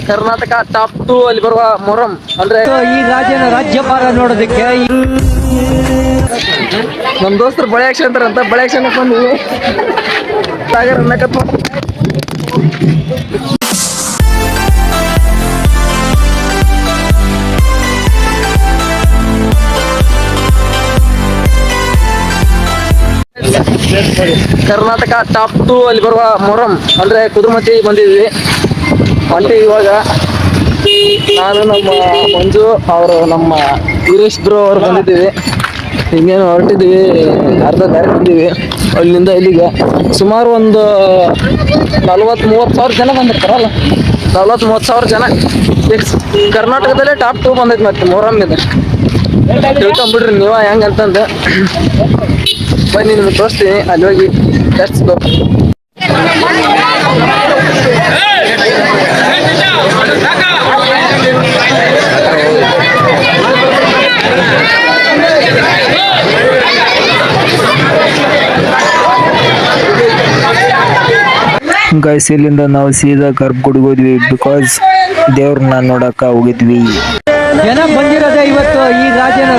Karnataka top 2 ಅಲ್ಲಿ ಬರುವ ಮೊಹರಂ ಅಂದ್ರೆ ಈ ರಾಜ್ಯಪಾಲ ನೋಡೋದಕ್ಕೆ ನಮ್ ದೋಸ್ತರು ಬಳೆ ಅಂತ ಬಳೆ ಬಂದ್ವಿ ಸಾಗರ್ ಅನ್ನಕತ್ವ. ಕರ್ನಾಟಕ ಟಾಪ್ 2 ಅಲ್ಲಿ ಬರುವ ಮೊಹರಂ ಅಂದ್ರೆ ಕುದುರ್ಮತಿ ಬಂದಿದ್ವಿ. ಅಲ್ಲಿ ಇವಾಗ ನಾನು ನಮ್ಮ ಮಂಜು ಅವರು ನಮ್ಮ ವೀರೇಶ್ ಬ್ರೋ ಅವ್ರು ಬಂದಿದ್ದೀವಿ. ಹಿಂಗೇನು ಹೊರಟಿದ್ದೀವಿ, ಅರ್ಧ ದಾರಿ ಬಂದೀವಿ. ಅಲ್ಲಿಂದ ಇಲ್ಲಿಗೆ ಸುಮಾರು ಒಂದು 40-30 ಸಾವಿರ ಜನ ಬಂದಿರ್ತಾರಲ್ಲ, 40-30 ಸಾವಿರ ಜನ. ಕರ್ನಾಟಕದಲ್ಲೇ ಟಾಪ್ 2 ಬಂದೈತೆ ಮತ್ತೆ ಮೊಹರಂ ಇದೆ. ತಿಳ್ಕೊಂಬಿಡ್ರಿ ನೀವ ಹೆಂಗಂತಂದು. ಬನ್ನಿ ನಿಮ್ಗೆ ತೋರಿಸ್ತೀನಿ, ಅಲ್ಲಿ ಹೋಗಿ ಲೆಟ್ಸ್ ಗೋ. ಗೈಸ್, ಇಲ್ಲಿಂದ ನಾವು ಸೀದಾ ಗರ್ಭಗುಡಿಗೆ ಹೋದ್ವಿ. ಬಿಕಾಸ್ ದೇವ್ರನ್ನ ನೋಡಕ ಹೋಗಿದ್ವಿ. ಜನ ಬಂದಿರೋದೇ ಇವತ್ತು ಈ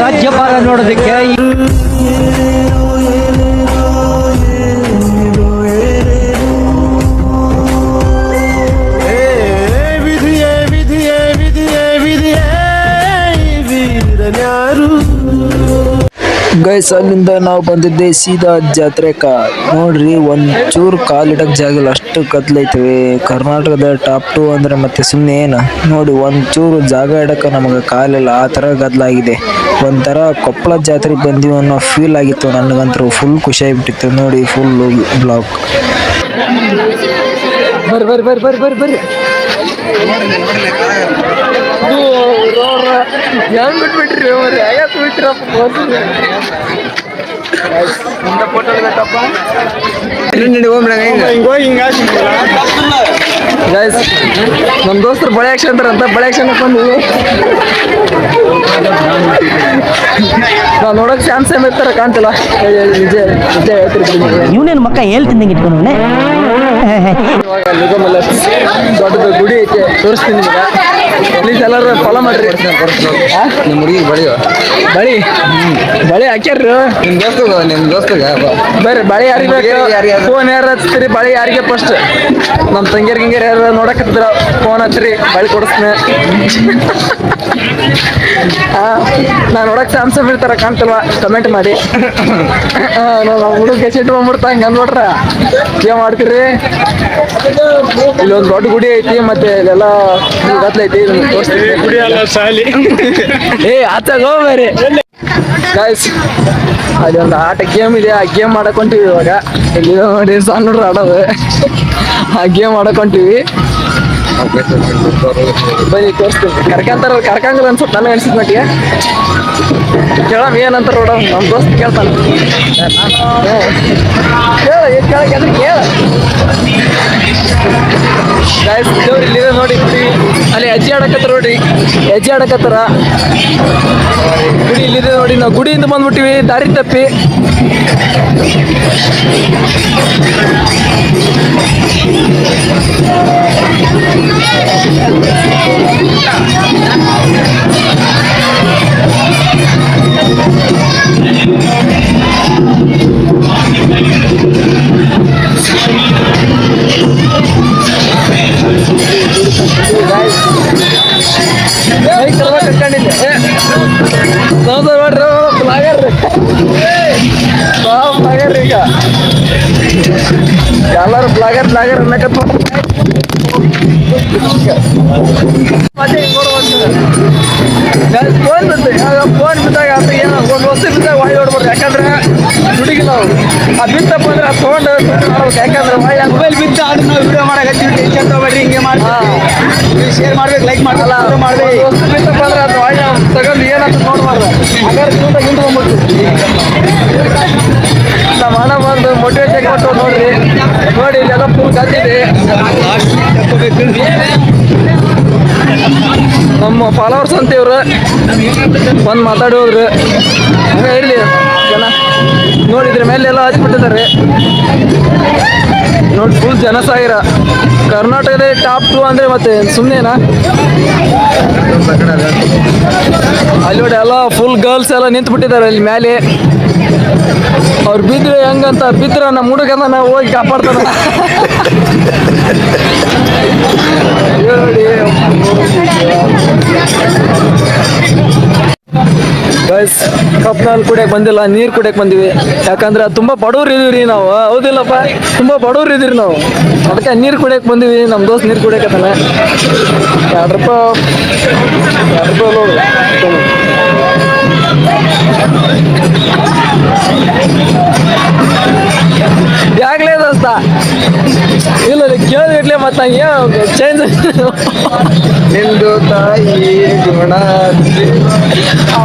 ರಾಜ್ಯಪಾಲ ನೋಡೋದಕ್ಕೆ. ಗೈಸ್, ಅಲ್ಲಿಂದ ನಾವು ಬಂದಿದ್ದೆ ಸೀದಾ ಜಾತ್ರೆಕ. ನೋಡ್ರಿ, ಒಂಚೂರು ಕಾಲಿಡಕ್ ಜಾಗ ಇಲ್ಲ, ಅಷ್ಟು ಕತ್ಲೈತವೆ. ಕರ್ನಾಟಕದ ಟಾಪ್ 2 ಅಂದ್ರೆ ಮತ್ತೆ ಸುಮ್ಮನೆ ಏನು ನೋಡಿ, ಒಂಚೂರು ಜಾಗ ಇಡಕ ನಮಗೆ ಕಾಲಿಲ್ಲ, ಆ ಥರ ಗದ್ಲಾಗಿದೆ. ಒಂಥರ ಕೊಪ್ಪಳ ಜಾತ್ರೆಗೆ ಬಂದೀವಿ ಅನ್ನೋ ಫೀಲ್ ಆಗಿತ್ತು ನನಗಂತೂ. ಫುಲ್ ಖುಷಿ ಆಗಿಬಿಟ್ಟಿತ್ತು ನೋಡಿ, ಫುಲ್ ಬ್ಲಾಕ್. ಬರ್ರಿ ಹೆಂಗ್ ಬಿಟ್ಬಿಟ್ರಿ ನಮ್ ದೋಸ್ತರು ಬಳೆ ಅಂತ ಬಳೆ ಬಂದ್ವಿ. ನಾವ್ ನೋಡಕ್ ಸ್ಯಾಮ್ ಇರ್ತಾರ ಕಾಣ್ತಿಲ್ಲ. ನಿಜ ಹೇಳ್ತಿರ್ತೀನಿ. ಇವನೇನು ಮಕ್ಕ ಹೇಳ್ತಿದ್ದಂಗೆ ಇಟ್ಕೊಂಡು ದೊಡ್ಡದು ಗುಡಿ ಐತೆ, ತೋರಿಸ್ತೀನಿ ನಿಮ್ಗೆ. ಪ್ಲೀಸ್ ಎಲ್ಲರೂ ಫಾಲೋ ಮಾಡ್ರಿ. ನಿಮ್ಮ ಹುಡುಗಿ ಬಳಿ ಹಾಕ್ಯಾರ್ರಿ ನಿಮ್ ದೋಸ್ತಗ ಬರ್ರಿ. ಬಳಿ ಯಾರಿಗೆ ಬೇಕು, ಫೋನ್ ಯಾರು ಹಚ್ತೀರಿ? ಬಳಿ ಯಾರಿಗೆ ಫಸ್ಟ್ ನಮ್ಮ ತಂಗಿಯರ್ ಗಿಂಗಿಯರ್ ಯಾರು ನೋಡಕತ್ತಿದ್ರ ಫೋನ್ ಹಚ್ಚಿರಿ, ಬಳಿ ಕೊಡಿಸ್ತೀನಿ. ನಾ ನೋಡಕ್ ಸ್ಯಾಮ್ಸಂಗ್ ಇರ್ತಾರ ಕಾಣ್ತಲ್ವಾ, ಕಮೆಂಟ್ ಮಾಡಿ. ಹುಡುಗ ಸಿಟ್ಟು ಬಂದ್ಬಿಡ್ತಾ ಹಂಗ ನೋಡ್ರ ಏನ್ ಮಾಡ್ತೀರಿ. ಇಲ್ಲೊಂದು ದೊಡ್ಡ ಗುಡಿ ಐತಿ, ಮತ್ತೆ ಇಲ್ಲೆಲ್ಲ ಗತ್ಲೈತಿ, ಗುಡಿ ಅಲ್ಲ ಶಾಲಿ. ಆತಾಗ ಬೇರೆ ಗಾಯ್ಸ್, ಅಲ್ಲಿ ಒಂದು ಆಟ ಗೇಮ್ ಇದೆ, ಆ ಗೇಮ್ ಮಾಡಕೊಂತೀವಿ ಇವಾಗ. ಇಲ್ಲಿ ನೋಡಿ ಸಣ್ಣ ನೋಡ್ರಿ ಆಡೋದು, ಆ ಗೇಮ್ ಮಾಡಕೊಂತೀವಿ. ಬನ್ನಿ ತೋರಿಸ್ತೀನಿ. ಕರ್ಕಂಗಿಲ್ಲ ಅನ್ಸುತ್ತೆ ನನಗೆ ಅನ್ಸಿದ್ ಮಟ್ಟಿಗೆ. ಕೇಳಮ್ ಏನಂತ ನೋಡ, ನಮ್ಮ ದೋಸ್ತ್ ಕೇಳ್ತಾನೆ. ಕೇಳ ಗಾಯ್ಸ್, ದೇವ್ರು ಇಲ್ಲಿದೆ ನೋಡಿ. ಅಲ್ಲಿ ಹೆಜ್ಜೆ ಆಡಕತ್ತಾರ ನೋಡಿ, ಹೆಜ್ಜೆ ಆಡಕತ್ತಾರ. ಗುಡಿ ಇಲ್ಲಿದೆ ನೋಡಿ. ನಾವು ಗುಡಿಯಿಂದ ಬಂದ್ಬಿಟ್ಟಿವಿ ದಾರಿ ತಪ್ಪಿ. ಈಗ ಎಲ್ಲರೂ ಬ್ಲಾಗರ್ ಅನ್ನಕತ್ತ. ಫೋನ್ ಬಿದ್ದಾಗ ಅದು ಏನೋ ಒಂದು ವಸ್ತು ಬಿದ್ದಾಗ ವಾಯ್ ಹೊಡ್ಬಾರ್ದು. ಯಾಕಂದ್ರೆ ದುಡಿಗೆ ನಾವು ಆ ಬಿತ್ತಪ್ಪ ಅಂದ್ರೆ ಅದು ತೊಗೊಂಡು ಮಾಡ್ಬೇಕು. ಯಾಕಂದ್ರೆ ವಾಯ್ ಮೊಬೈಲ್ ಬಿದ್ದು ಅದು ನಾವು ವಿಡಿಯೋ ಮಾಡಕತ್ತೀವಿ. ಟೆನ್ಷನ್ ತಗೊಬೇಡ್ರಿ, ಹಿಂಗೆ ಮಾಡಿ ಶೇರ್ ಮಾಡ್ಬೇಕು, ಲೈಕ್ ಮಾಡಲ್ಲ ಮಾಡ್ಬೇಕು. ವಸ್ತು ಬಿತ್ತಪ್ಪ ಅಂದ್ರೆ ಅದು ವಾಯ್ ತಗೊಂಡು ಏನಂತ ನೋಡ್ಬಾರ್ದು. ಹಾಗಾದ್ರೆ ಗಿಂತ ಬಂದ್ಬಿಡ್ತೀವಿ. ನಮ್ಮ ಹಣ ಬಂದು ಮೋಟಿವೇಶನ್ ಕೊಟ್ಟು ನೋಡ್ರಿ. ನೋಡಿ ಇಲ್ಲೆಲ್ಲ ಫುಲ್ ಗದ್ದಿದೆ. ನಮ್ಮ ಫಾಲೋವರ್ಸ್ ಅಂತ ಇವ್ರು ಬಂದು ಮಾತಾಡಿ ಹೋದ್ರು. ಹಂಗ ಇರ್ಲಿ ಜನ. ನೋಡಿದ್ರ ಮೇಲೆ ಎಲ್ಲ ಹಚ್ಬಿಟ್ಟಿದ್ದಾರೆ ನೋಡಿ, ಫುಲ್ ಜನಸಾಗರ. ಕರ್ನಾಟಕದ ಟಾಪ್ 2 ಅಂದ್ರೆ ಮತ್ತೆ ಸುಮ್ಮನೆನಾ? ಅಲ್ಲಿ ನೋಡಿ ಎಲ್ಲ ಫುಲ್ ಗರ್ಲ್ಸ್ ಎಲ್ಲ ನಿಂತು ಬಿಟ್ಟಿದ್ದಾರೆ ಅಲ್ಲಿ ಮೇಲೆ. ಅವ್ರು ಬಿದ್ರೆ ಹೆಂಗಂತ, ಬಿದ್ರ ನಮ್ಮ ಹುಡುಗನ ನಾವು ಹೋಗಿ ಕಾಪಾಡ್ತಾರ ನೋಡಿ. ಗೈಸ್, ಕಪ್ ಹಾಲು ಕುಡಿಯಕ್ಕೆ ಬಂದಿಲ್ಲ, ನೀರು ಕುಡಿಯಕ್ಕೆ ಬಂದಿವಿ. ಯಾಕಂದ್ರೆ ತುಂಬಾ ಬಡವ್ರು ಇದೀವಿ ನಾವು, ಹೌದಿಲ್ಲಪ್ಪ? ತುಂಬಾ ಬಡವ್ರು ಇದೀರಿ ನಾವು, ಅದಕ್ಕೆ ನೀರು ಕುಡಿಯಕ್ಕೆ ಬಂದಿವಿ. ನಮ್ಮ ದೋಸ್ತ್ ನೀರು ಕುಡಿಯಕತ್ತಾನೆ. 2 ರೂಪಾಯಿ ಯಾಗ್ಲೇ ದೋಸ್ತ ಇಲ್ಲ ಕೇಳಿಟ್ಲೆ ಮತ್ತೆ ನಂಗೆ ಚೇಂಜ್ ನಿಂದು ತಾಯಿ ಗುಣ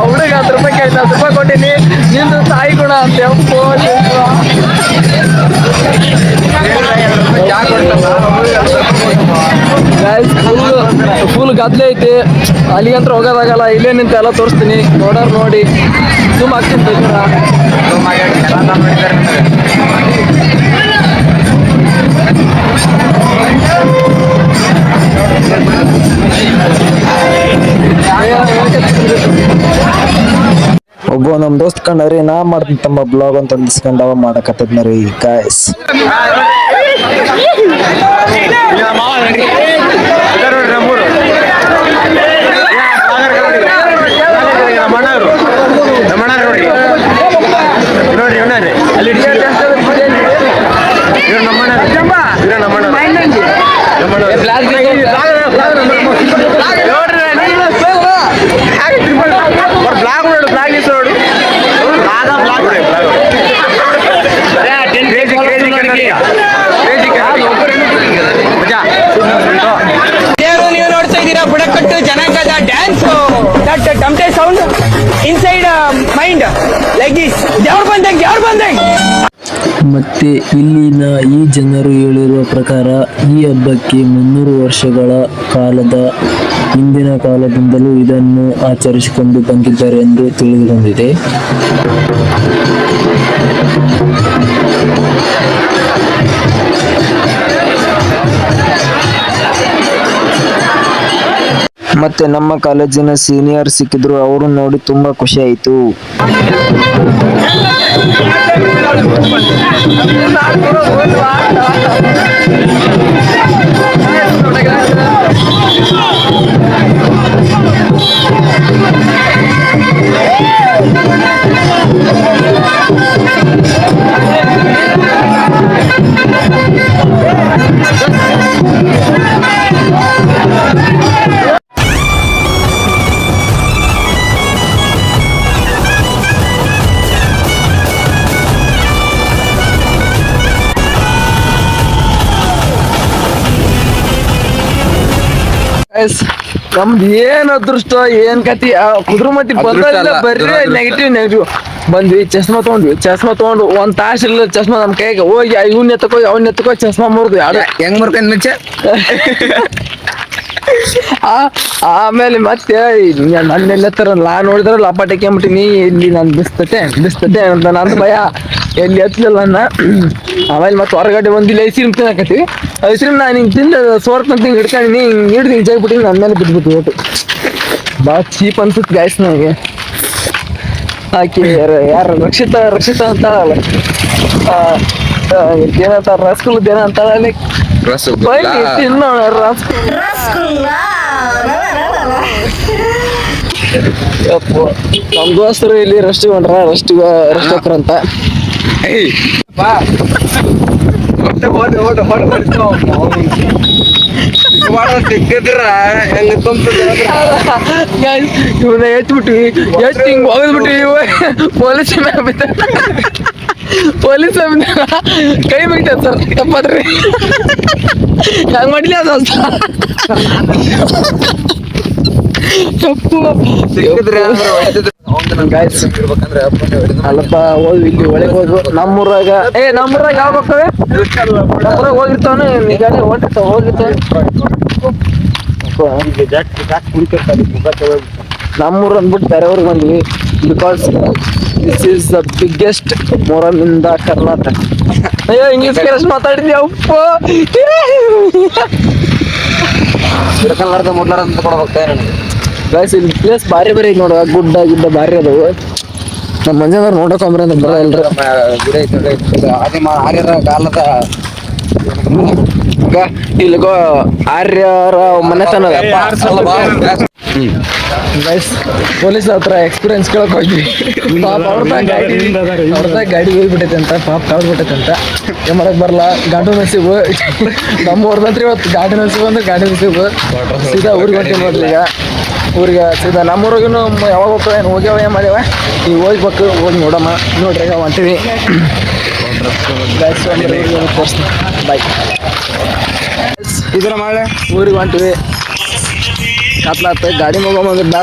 ಹುಡುಗ 10 ರೂಪಾಯಿ ಕೇಳಿ 10 ರೂಪಾಯಿ ಕೊಟ್ಟಿನಿ, ನಿಂದು ತಾಯಿ ಗುಣ ಅಂತ ಫುಲ್ ಗದ್ಲೆ ಐತಿ. ಅಲ್ಲಿಗಂತ್ರ ಹೋಗೋದಾಗಲ್ಲ, ಇಲ್ಲೇ ನಿಂತು ಎಲ್ಲ ತೋರಿಸ್ತೀನಿ. ನೋಡೋರು ನೋಡಿ ಜೂಮ್ ಆಗ್ತೀನಿ ಬೇಕಾರ. ಒಬ್ಬ ನಮ್ಮ ದೋಸ್ತ್ ಕಂಡ್ರಿ ನಾ ಮಾಡ್ತೀನಿ ತಮ್ಮ ಬ್ಲಾಗ್ ಅಂತ ಅಂದಿಸ್ಕೊಂಡು ಅವ ಮಾಡಕತ್ತದ್ನರಿ ಗಾಯ್ಸ್. ನೀವು ನೋಡ್ತಾ ಇದ್ದೀರಾ ಬುಡಕಟ್ಟು ಜನಾಂಗದ dance. That tomato sound inside mind like this. ದೇವ್ರು ಬಂದಂಗ್. ಮತ್ತೆ ಇಲ್ಲಿನ ಈ ಜನರು ಹೇಳಿರುವ ಪ್ರಕಾರ ಈ ಹಬ್ಬಕ್ಕೆ 300 ವರ್ಷಗಳ ಹಿಂದಿನ ಕಾಲದಿಂದಲೂ ಇದನ್ನು ಆಚರಿಸಿಕೊಂಡು ಬಂದಿದ್ದಾರೆ ಎಂದು ತಿಳಿದು ಬಂದಿದೆ. ಮತ್ತೆ ನಮ್ಮ ಕಾಲೇಜಿನ ಸೀನಿಯರ್ ಸಿಕ್ಕಿದ್ರು, ಅವರು ನೋಡಿ ತುಂಬಾ ಖುಷಿ ಆಯಿತು. ನಮ್ದು ಏನ್ ಅದೃಷ್ಟ, ಏನ್ ಕತಿ. ಕುದುರೆಮತಿ ಬಂದಿಲ್ಲ, ಬರ್ರಿ ನೆಗೆಟಿವ್ ಬಂದ್ವಿ. ಚಸ್ಮಾ ತಗೊಂಡು 1 ತಾಸು ಇಲ್ಲ ಚಸ್ಮಾ ನಮ್ ಕೈಗೆ. ಹೋಗಿ ಅವ್ನ ಎತ್ತಕೋ ಚಸ್ಮಾ ಮುರಿದ್ವಿ. ಹೆಂಗ್ ಮುರ್ಕೊಂಡ್ ಮುಂಚೆ ಆಮೇಲೆ ಮತ್ತೆ ನನ್ನೆಲ್ಲತ್ತರ ನೋಡಿದ್ರೆ ಲಪಾಟಕ್ಕೆ ಅಂಬಿಟ್ಟಿನಿ. ಇಲ್ಲಿ ನಾನು ಬಿಸ್ತತೆ ಅಂತ ನಂದು ಭಯ. ಎಲ್ಲಿ ಎತ್ತಲಿಲ್ಲ ನನ್ನ. ಆಮೇಲೆ ಮತ್ತೆ ಹೊರಗಡೆ ಬಂದಿಲ್ಲ, ಐಸ್ ಕ್ರೀಮ್ ತಿನ್ನಕತ್ತೀವಿ. ಐಸ್ ಕ್ರೀಮ್ ನಾನು ಹಿಂಗೆ ತಿಂದ ಸೋರ್ಕಂತ ಹಿಂಗೆ ಹಿಡ್ಕೊಂಡಿನಿ, ಹಿಂಗೆ ಹಿಡ್ದು ಹಿಂಗೆ ಜಾಗ್ಬಿಟ್ಟಿನಿ. ನನ್ನ ಮೇಲೆ ಬಿದ್ಬಿಟ್ಟು ಓಟು ಭಾಳ ಚೀಪ್ ಅನ್ಸುತ್ತೆ ಗಾಯ್ಸ್ ನನಗೆ. ಆಕೆ ಯಾರು ರಕ್ಷಿತಾ ಅಂತ ಏನಂತ ರಸಗುಲ್ಲದ ಏನ ಅಂತ ತಿನ್ನೋಣ ನಮ್ ದೋಸ್ತರು ಇಲ್ಲಿ ರೆಸ್ಟೋರೆಂಟ್ ಅಂತ ಸಿಕ್ಕಿದ್ರ ಹೆಂಗ ಇವನ್ನ ಎತ್ಬಿಟ್ವಿ, ಎಷ್ಟು ಹಿಂಗ್ ಹೋಗದ್ಬಿಟ್ವಿ. ಪೊಲೀಸ್ ಕೈ ಮುಗಿತ ಸರ್, ತಪ್ಪಾದ್ರಿ ಹಂಗ ಮಾಡ್ಲಿ ಅದು ತಪ್ಪು. ಅಲ್ಲಪ್ಪ ಹೋದ್ವಿ, ಇಲ್ಲಿ ಒಳಗೆ ಹೋದ್ವು. ನಮ್ಮೂರಾಗ ಯಾವ ಹೋಗ್ತವೆ, ನಮ್ಮೂರಾಗ ಹೋಗಿರ್ತಾವನು ನಿಗಾನೆ ಹೊಂಟಿರ್ತಾವ, ನಮ್ಮೂರು ಅಂದ್ಬಿಟ್ಟು ಬೇರೆ ಊರಿಗೆ ಬಂದ್ವಿ. Because this is the biggest Muharram in the Karnataka. ಅಯ್ಯೋ ಇಂಗ್ಲಿಷ್ ಕರೆಕ್ಟ್ ಮಾತಾಡಿದ್ಯಾ ಉಪ್ಪ. ಮುಡ್ಲಾರ್ದ ಕೊಡ್ಬೇಕು ನನಗೆ. ಗೈಸ್ ಇಲ್ಲಿ ಪ್ಲೇಸ್ ಭಾರಿ ಭಾರಿ ಐತಿ ನೋಡುವ, ಗುಡ್ಡ ಗಿಡ್ಡ ಭಾರಿ ಅದಾವು. ನಮ್ಮ ಮಂಜಾನವ್ರು ನೋಡಕೊಂಬ್ರ ಅಂದ್ರೆ ಬರ ಎಲ್ರು. ಗುಡಿ ಐತೆ ನೋಡಿ. ಇದು ಆರ್ಯರ ಕಾಲದ ಇಲ್ಲಿಗೋ ಆರ್ಯರ ಮನೆತನ ಗೈಸ್ ಪೊಲೀಸ್ ಹತ್ರ ಎಕ್ಸ್ಪೀರಿಯನ್ಸ್ ಕೇಳಕ್ ಹೋಗ್ವಿ. ಪಾಪ ಅವ್ರದಾಗ ಗಾಡಿ ಹೋಗ್ಬಿಟ್ಟೈತೆ ಅಂತ, ಪಾಪ ಕಳ್ದ್ಬಿಟ್ಟೈತೆ ಅಂತ. ಏನ್ ಮಾಡಕ್ ಬರಲ್ಲ, ಗಾಡಿ ನಸೀಬು. ನಮ್ಮ ಊರ್ದಂತ್ರಿ ಇವತ್ತು ಗಾಡಿ ನಸೀಬು ಅಂದ್ರೆ ಗಾಡಿ ನಸೀಬು. ಸೀದಾ ಊರಿಗೆ ಹೊಂಟೀನಿ ನೋಡ್ರಿ ಈಗ. ಊರಿಗೆ ಸೀದಾ ನಮ್ಮೂರಿಗೂ ಯಾವಾಗ ಹೋಗ್ತೇವೆ, ಏನು ಹೋಗ್ಯಾವ ಏನು ಮಾಡ್ಯಾವ, ಈಗ ಹೋಗ್ಬೇಕು, ಹೋಗಿ ನೋಡಮ್ಮ. ನೋಡ್ರಿ ಈಗ ಹೊಂಟೀವಿ. ಬಾಯ್. ಇದರ ಮಾಡೆ ಊರಿಗೆ ಹೊಂಟಿವಿ. ಕತ್ಲಾತ ಗಾಡಿ ಹೋಗೋಣ ಬೇಡ.